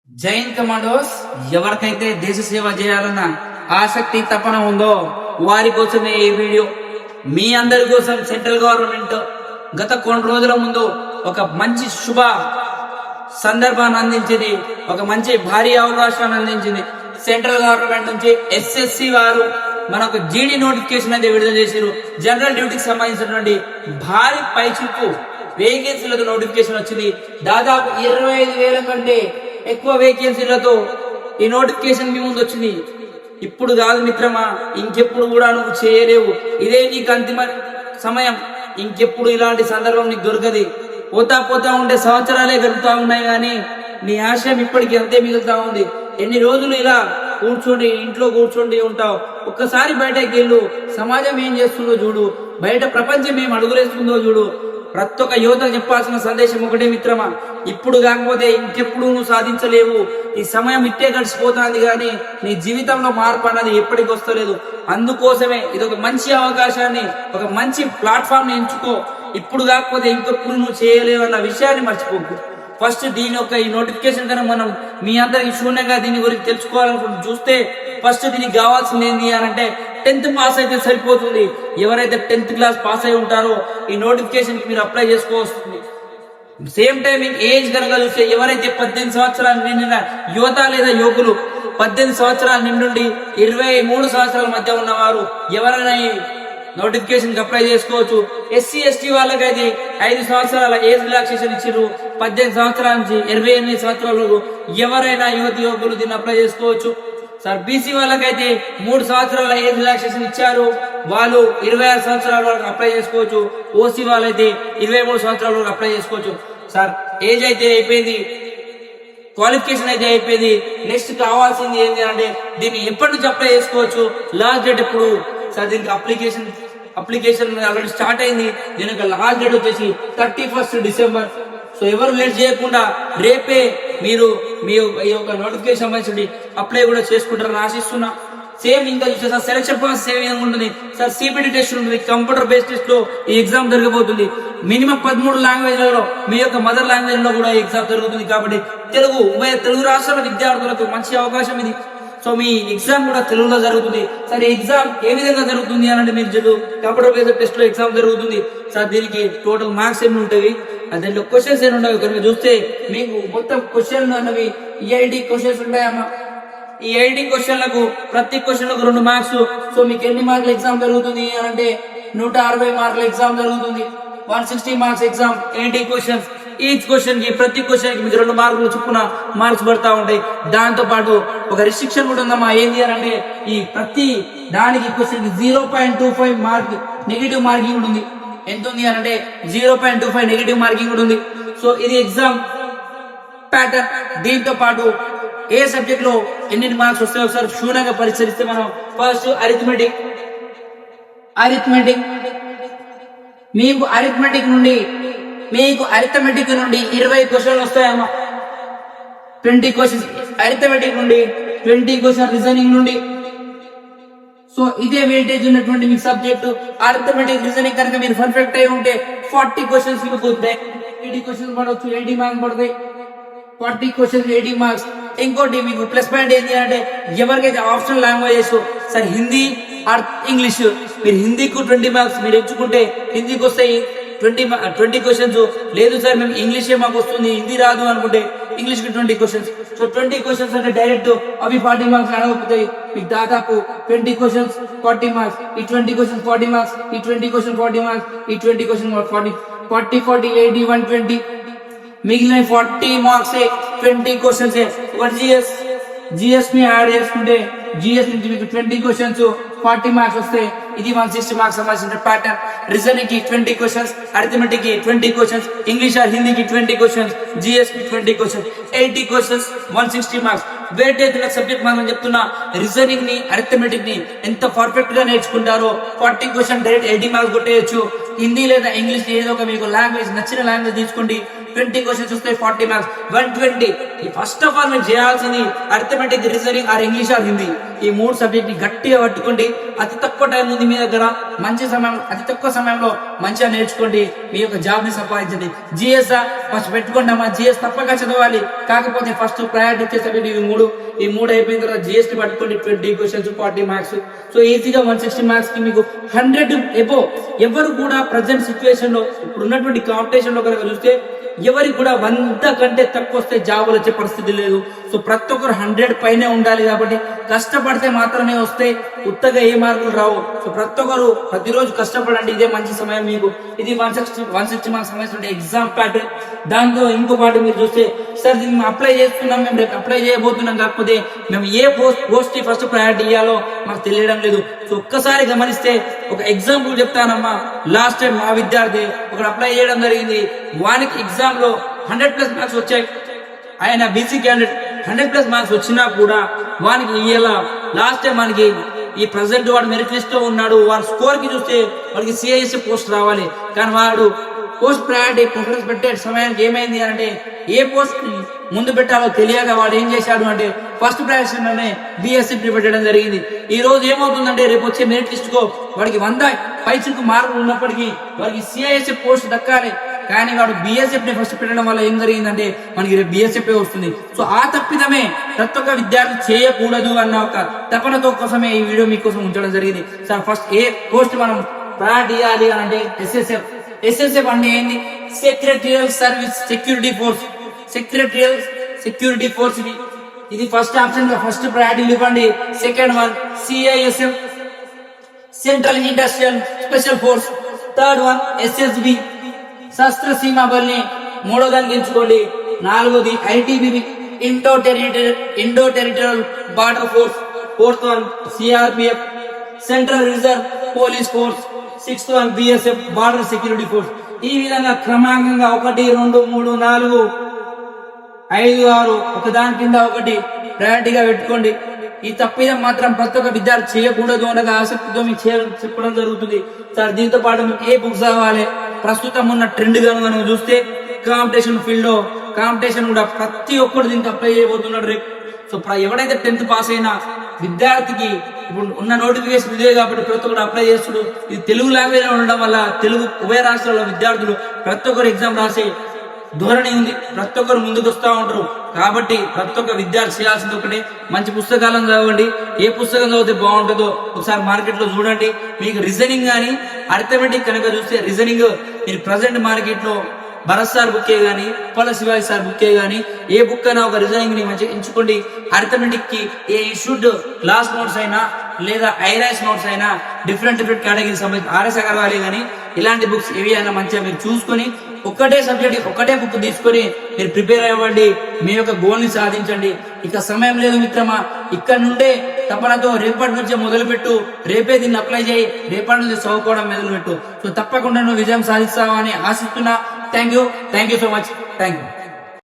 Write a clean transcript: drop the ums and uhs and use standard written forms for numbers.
Jain commandos ఎవరికైతే దేశ సేవ చేయాలన్న ఆసక్తి తపన ఉందో వారి కోసమే ఈ వీడియో. మీ అందరి కోసం సెంట్రల్ గవర్నమెంట్ గత కొన్ని రోజుల ముందు ఒక మంచి శుభ సందర్భాన్ని అందించింది, ఒక మంచి భారీ అవకాశాన్ని అందించింది. సెంట్రల్ గవర్నమెంట్ నుంచి ఎస్ఎస్సి వారు మనకు జీడీ నోటిఫికేషన్ అయితే విడుదల చేశారు. జనరల్ డ్యూటీకి సంబంధించినటువంటి భారీ పైచిప్పు వేకెన్సీలతో నోటిఫికేషన్ వచ్చింది. దాదాపు 25,000 కంటే ఎక్కువ వేకెన్సీలతో ఈ నోటిఫికేషన్ మీ ముందు వచ్చింది. ఇప్పుడు కాదు మిత్రమా, ఇంకెప్పుడు కూడా నువ్వు చేయలేవు. ఇదే నీకు అంతిమ సమయం. ఇంకెప్పుడు ఇలాంటి సందర్భం నీకు దొరకది. పోతా ఉంటే సంవత్సరాలే గడుపుతా ఉన్నాయి, కానీ నీ ఆశయం ఇప్పటికీ అంతే మిగులుతా ఉంది. ఎన్ని రోజులు ఇలా ఇంట్లో కూర్చోండి ఉంటావు? ఒక్కసారి బయటకు వెళ్ళు, సమాజం ఏం చేస్తుందో చూడు, బయట ప్రపంచం ఏం అడుగులేస్తుందో చూడు. ప్రతి ఒక్క యువతకు చెప్పాల్సిన సందేశం ఒకటే మిత్రమా, ఇప్పుడు కాకపోతే ఇంకెప్పుడు నువ్వు సాధించలేవు. ఈ సమయం ఇట్టే గడిచిపోతుంది, కానీ నీ జీవితంలో మార్పు అన్నది ఎప్పటికి వస్తలేదు. అందుకోసమే ఇది ఒక మంచి అవకాశాన్ని, ఒక మంచి ప్లాట్ఫామ్ ఎంచుకో. ఇప్పుడు కాకపోతే ఇంకెప్పుడు నువ్వు చేయలేవు అన్న విషయాన్ని మర్చిపోకు. ఫస్ట్ దీని యొక్క ఈ నోటిఫికేషన్ కనుక మనం మీ అందరికి శూన్యంగా దీని గురించి తెలుసుకోవాలనుకుంటూ చూస్తే, ఫస్ట్ దీనికి కావాల్సింది ఏంటి అని అంటే 10th పాస్ అయితే సరిపోతుంది. ఎవరైతే 10th క్లాస్ పాస్ అయి ఉంటారో ఈ నోటిఫికేషన్ కి మీరు అప్లై చేసుకోవాల్సింది. సేమ్ టైం ఏజ్ కనుక చూస్తే, ఎవరైతే 18 సంవత్సరాలు నిండిన యువత లేదా యువకులు, 18 సంవత్సరాల నిండి 23 సంవత్సరాల మధ్య ఉన్నవారు ఎవరైనా ఈ నోటిఫికేషన్ కి అప్లై చేసుకోవచ్చు. ఎస్సీ ఎస్టీ వాళ్ళకైతే 5 సంవత్సరాల ఏజ్ రిలాక్సేషన్ ఇచ్చారు. 18 సంవత్సరాల నుంచి 28 సంవత్సరాల వరకు ఎవరైనా యువకులు దీన్ని అప్లై చేసుకోవచ్చు. సార్ బీసీ వాళ్ళకైతే 3 సంవత్సరాల ఏజ్ రిలాక్సేషన్ ఇచ్చారు, వాళ్ళు 26 సంవత్సరాల వరకు అప్లై చేసుకోవచ్చు. ఓసీ వాళ్ళైతే 23 సంవత్సరాల వరకు అప్లై చేసుకోవచ్చు. సార్ ఏజ్ అయితే అయిపోయింది, క్వాలిఫికేషన్ అయితే అయిపోయింది. నెక్స్ట్ కావాల్సింది ఏంటి అంటే, దీన్ని ఎప్పటి నుంచి అప్లై చేసుకోవచ్చు, లాస్ట్ డేట్ ఎప్పుడు? సార్ దీనికి అప్లికేషన్ ఆల్రెడీ స్టార్ట్ అయింది. దీని యొక్క లాస్ట్ డేట్ వచ్చేసి 31st డిసెంబర్. సో ఎవరు లేట్ చేయకుండా రేపే మీరు మీ యొక్క నోటిఫికేషన్ సంబంధించి అప్లై కూడా చేసుకుంటారని ఆశిస్తున్నా. సేమ్ ఇంకా చూస్తే సార్ సెలక్షన్ ప్రాసెస్ సేమ్ ఉంటుంది సార్. సిబిటి టెస్ట్ ఉంటుంది, కంప్యూటర్ బేస్డ్ టెస్ట్ లో ఈ ఎగ్జామ్ జరగబోతుంది. మినిమం 13 లాంగ్వేజ్లలో మీ యొక్క మదర్ లాంగ్వేజ్ లో కూడా ఎగ్జామ్ జరుగుతుంది. కాబట్టి తెలుగు రాష్ట్రాల విద్యార్థులకు మంచి అవకాశం ఇది. సో మీ ఎగ్జామ్ కూడా తెలుగులో జరుగుతుంది. సార్ ఈ ఎగ్జామ్ ఏ విధంగా జరుగుతుంది అని అంటే, మీరు కంప్యూటర్ బేస్డ్ టెస్ట్ లో ఎగ్జామ్ జరుగుతుంది. సార్ దీనికి టోటల్ మార్క్స్ ఎన్ని ఉంటాయి, దాంట్లో క్వశ్చన్స్ ఏమి ఉండవు. కనుక చూస్తే మీకు మొత్తం క్వశ్చన్లు అన్నవి EIT క్వశ్చన్స్ ఉంటాయమ్మా. ఈ EIT క్వశ్చన్లకు ప్రతి క్వశ్చన్లకు 2 మార్క్స్. సో మీకు ఎన్ని మార్కుల ఎగ్జామ్ జరుగుతుంది అని అంటే 160 మార్కుల ఎగ్జామ్ జరుగుతుంది. 160 marks exam, 80 questions. Each question కి, ప్రతి క్వశ్చన్ కి మీకు 2 మార్కులు చొప్పున మార్క్స్ పడతా ఉంటాయి. దాంతో పాటు ఒక రిస్ట్రిక్షన్ కూడా ఉందమ్మా. ఏంటి అని అంటే, ఈ ప్రతి దానికి క్వశ్చన్ కి 0.25 మార్క్ నెగిటివ్ మార్కింగ్ ఉంటుంది. ఎంత ఉంది అని అంటే 0.25 నెగిటివ్ మార్కింగ్ కూడా ఉంది. సో ఇది ఎగ్జామ్ ప్యాటర్న్. దీంతో పాటు ఏ సబ్జెక్ట్ లో ఎన్ని మార్క్స్ వస్తాయో ఒకసారి క్షుణ్ణంగా పరిశీలిస్తే, మనం ఫస్ట్ అరిథమెటిక్ మీకు అరిథమెటిక్ నుండి 20 క్వశ్చన్లు వస్తాయమ్మా. 20 క్వశ్చన్స్ అరిథమెటిక్ నుండి, 20 క్వశ్చన్ రీజనింగ్ నుండి. సో ఇదే వెయిటేజ్ ఉన్నటువంటి మీ సబ్జెక్టు అరిథమెటిక్, రీజనింగ్ కనుక మీరు పర్ఫెక్ట్ అయి ఉంటే 40 క్వశ్చన్స్ మీకు 80 క్వశ్చన్స్ పడవచ్చు, 80 మార్క్స్ పడతాయి. 40 క్వశ్చన్స్ 80 మార్క్స్. ఇంకోటి మీకు ప్లస్ పాయింట్ ఏంటి అంటే, ఎవరికైతే optional languages sir Hindi or English, మీరు హిందీకు 20 మార్క్స్ మీరు ఎంచుకుంటే హిందీకి వస్తాయి 20 క్వశ్చన్స్. లేదు సార్ మేము ఇంగ్లీషే మాకు వస్తుంది, హిందీ రాదు అనుకుంటే ఇంగ్లీష్ కి 20 క్వశ్చన్స్. సో 20 క్వశ్చన్స్ అంటే డైరెక్ట్ అవి 40 మార్క్స్ అడగకపోతాయి. మీకు దాదాపు 20 క్వశ్చన్స్ 40 మార్క్స్, ఈ 20 క్వశ్చన్స్ 40 మార్క్స్, ఈ 20 క్వశ్చన్ 40 మార్క్స్, ఈ 20 క్వశ్చన్ 40 80 120. మిగిలిన 40 మార్క్స్ 20 క్వశ్చన్స్. ఒక జిఎస్ ని యాడ్ చేసుకుంటే జిఎస్ నుంచి మీకు 20 క్వశ్చన్స్ 40 మార్క్స్ వస్తాయి. ఇది 160 మార్క్స్ సంబంధించిన ప్యాటర్న్. రీజనింగ్ కి 20 క్వశ్చన్స్, అరిథమెటిక్ కి 20 క్వశ్చన్స్, ఇంగ్లీష్ ఆర్ హిందీకి 20 క్వశ్చన్స్, జిఎస్ కి 20 questions, 80 questions 160 marks. Weightage subject మనం చెప్తున్నా, రీజనింగ్ ని అరిథమెటిక్ ని ఎంత పర్ఫెక్ట్ గా నేర్చుకుంటారో 40 క్వశ్చన్ డైరెక్ట్ 80 మార్క్స్ కొట్టేయచ్చు. హిందీ లేదా ఇంగ్లీష్ ఏదో ఒక మీకు లాంగ్వేజ్ నచ్చిన లాంగ్వేజ్ తీసుకోండి, 20 క్వశ్చన్స్ వస్తాయి 40 మార్క్స్ 120. ఈ ఫస్ట్ ఆఫ్ ఆల్ మీరు చేయాల్సింది arithmetic, reasoning or English or Hindi. ఈ 3 సబ్జెక్ట్ ని గట్టిగా పట్టుకోండి. అతి తక్కువ టైం ఉంది మీ దగ్గర, మంచి సమయం, అతి తక్కువ సమయంలో మంచిగా నేర్చుకోండి, మీ యొక్క జాబ్ ని సంపాదించండి. జిఎస్ ఫస్ట్ పెట్టుకోండి అమ్మా, జిఎస్ తప్పక చదవాలి. కాకపోతే ఫస్ట్ ప్రయారిటీ ఇచ్చే సబ్జెక్ట్ ఈ మూడు అయిపోయిన తర్వాత జిఎస్ ని పట్టుకోండి. 20 క్వశ్చన్స్ 40 మార్క్స్. సో ఈజీగా 160 మార్క్స్ కి మీకు 100 ఎబో. ఎవరు కూడా ప్రజెంట్ సిచ్యువేషన్ లో ఇప్పుడు ఉన్నటువంటి కాంపిటీషన్ లో కనుక చూస్తే ఎవరికి కూడా 100 కంటే తక్కువ వస్తే జాబులు వచ్చే పరిస్థితి లేదు. సో ప్రతి ఒక్కరు 100 పైనే ఉండాలి. కాబట్టి కష్టపడితే మాత్రమే వస్తే, ఉత్తగా ఏ మార్కులు రావు. సో ప్రతి ఒక్కరు ప్రతిరోజు కష్టపడండి. ఇదే మంచి సమయం మీకు. ఇది 160 మార్క్స్ సంబంధించిన ఎగ్జామ్ ప్యాటర్న్. దాంతో ఇంకో పాటు మీరు చూస్తే, సార్ దీన్ని మేము అప్లై చేస్తున్నాం, మేము రేపు అప్లై చేయబోతున్నాం, కాకపోతే మేము ఏ పోస్ట్ ఫస్ట్ ప్రయారిటీ ఇవ్వాలో మాకు తెలియడం లేదు. సో ఒక్కసారి గమనిస్తే ఒక ఎగ్జాంపుల్ చెప్తానమ్మా. లాస్ట్ టైం మా విద్యార్థి ఒకటి అప్లై చేయడం జరిగింది. వానికి ఎగ్జామ్ లో 100+ మార్క్స్ వచ్చాయి. ఆయన బీసీ క్యాండిడేట్ 100+ మార్క్స్ వచ్చినా కూడా వానికి ఇయ్యాల లాస్ట్ టైం మనకి ఈ ప్రెసెంట్ వాడు మెరిట్ లిస్ట్ లో ఉన్నాడు. వాడి స్కోర్ కి చూస్తే వాడికి సిఐఎస్సి పోస్ట్ రావాలి. కానీ వాడు పోస్ట్ ప్రయారిటీ ప్రిఫరెన్స్ పెట్టే సమయానికి ఏమైంది అంటే, ఏ పోస్ట్ ముందు పెట్టాలో తెలియక వాడు ఏం చేశాడు అంటే ఫస్ట్ ప్రయారిటీ లోనే బిఎస్సి పెట్టడం జరిగింది. ఈ రోజు ఏమవుతుందంటే, రేపు వచ్చే మెరిట్ లిస్ట్ కో వాడికి 100 పైచుకు మార్కులు ఉన్నప్పటికీ వాడికి సిఐఎస్సి పోస్ట్ దక్కాలి. కానీ వాడు బిఎస్ఎఫ్ ని ఫస్ట్ పెట్టడం వల్ల ఏం జరిగిందంటే మనకి రేపు బిఎస్ఎఫ్ వస్తుంది. సో ఆ తప్పిదమే ప్రతి ఒక్క విద్యార్థి చేయకూడదు అన్న ఒక తపనతో కోసమే ఈ వీడియో మీకోసం ఉంచడం జరిగింది. సార్ ఫస్ట్ ఏ పోస్ట్ మనం ప్రయారిటీ ఇవ్వాలి అంటే ఎస్ఎస్ఎఫ్ అంటే ఏంటి? Secretarial service security force. Secretarial security force ఇది ఫస్ట్ ఆప్షన్ గా ఫస్ట్ ప్రయారిటీ ఇవ్వండి. Second one CISF central industrial special force. Third one SSB Sashastra Seema బల్ని మూడో దానికి ఎంచుకోండి. నాలుగోది ITBP Indo territorial border force. Fourth one CRPF central reserve police force. Sixth one BSF border security force. ఈ విధంగా క్రమాంకంగా 1, 2, 3, 4, 5, 6 ఒక దాని కింద ఒకటి ప్రయారిటీగా పెట్టుకోండి. ఈ తప్పిదం మాత్రం ప్రతి ఒక్క విద్యార్థి చేయకూడదు అనగా ఆసక్తితో మీకు చెప్పడం జరుగుతుంది. సార్ దీంతో పాటు మీకు ఏ బుక్స్ కావాలి? ప్రస్తుతం ఉన్న ట్రెండ్ కనుక చూస్తే కాంపిటీషన్ ఫీల్డ్ లో కాంపిటీషన్ కూడా ప్రతి ఒక్కరు దీనికి అప్లై చేయబోతున్నాడు రేపు. సో ఎవడైతే 10th పాస్ అయినా విద్యార్థికి ఇప్పుడు ఉన్న నోటిఫికేషన్ ఇదే కాబట్టి ప్రతి ఒక్కరు అప్లై చేస్తుడు. ఇది తెలుగు లాంగ్వేజ్ ఉండడం వల్ల తెలుగు ఉభయ రాష్ట్రాల విద్యార్థులు ప్రతి ఒక్కరు ఎగ్జామ్ రాసే ధోరణి ఉంది. ప్రతి ఒక్కరు ముందుకు వస్తూ ఉంటారు. కాబట్టి ప్రతి ఒక్క విద్యార్థి చేయాల్సింది ఒకటే, మంచి పుస్తకాలను చదవండి. ఏ పుస్తకం చదివితే బాగుంటుందో ఒకసారి మార్కెట్ లో చూడండి. మీకు రీజనింగ్ కానీ అర్థమెటిక్ కనుక చూస్తే రీజనింగ్ మీరు ప్రజెంట్ మార్కెట్ లో భరత్ సార్ బుక్కే గానీ, ఉప్పల శివాజీ సార్ బుక్కే గానీ, ఏ బుక్ అయినా ఒక రీజనింగ్ ని మంచిగా ఎంచుకోండి. అర్థమెటిక్ కి ఏ ఇష్యూడ్ క్లాస్ నోట్స్ అయినా లేదా ఐరాస్ నోట్స్ అయినా డిఫరెంట్ కేటగిరీ సంబంధించి ఆర్ఎస్ అగర్వాలే గానీ ఇలాంటి బుక్స్ ఏవి అయినా మంచిగా మీరు చూసుకొని ఒక్కటే సబ్జెక్ట్ ఒకటే బుక్ తీసుకొని మీరు ప్రిపేర్ అవ్వండి. మీ యొక్క గోల్ ని సాధించండి. ఇక సమయం లేదు మిత్రమా. ఇక్కడ నుండే తపనతో రేపటి నుంచే మొదలుపెట్టు. రేపే దీన్ని అప్లై చేయి. రేపటి నుంచి చదువుకోవడం మొదలుపెట్టు. సో తప్పకుండా నువ్వు విజయం సాధిస్తావని ఆశిస్తున్నా. Thank you so much. Thank you.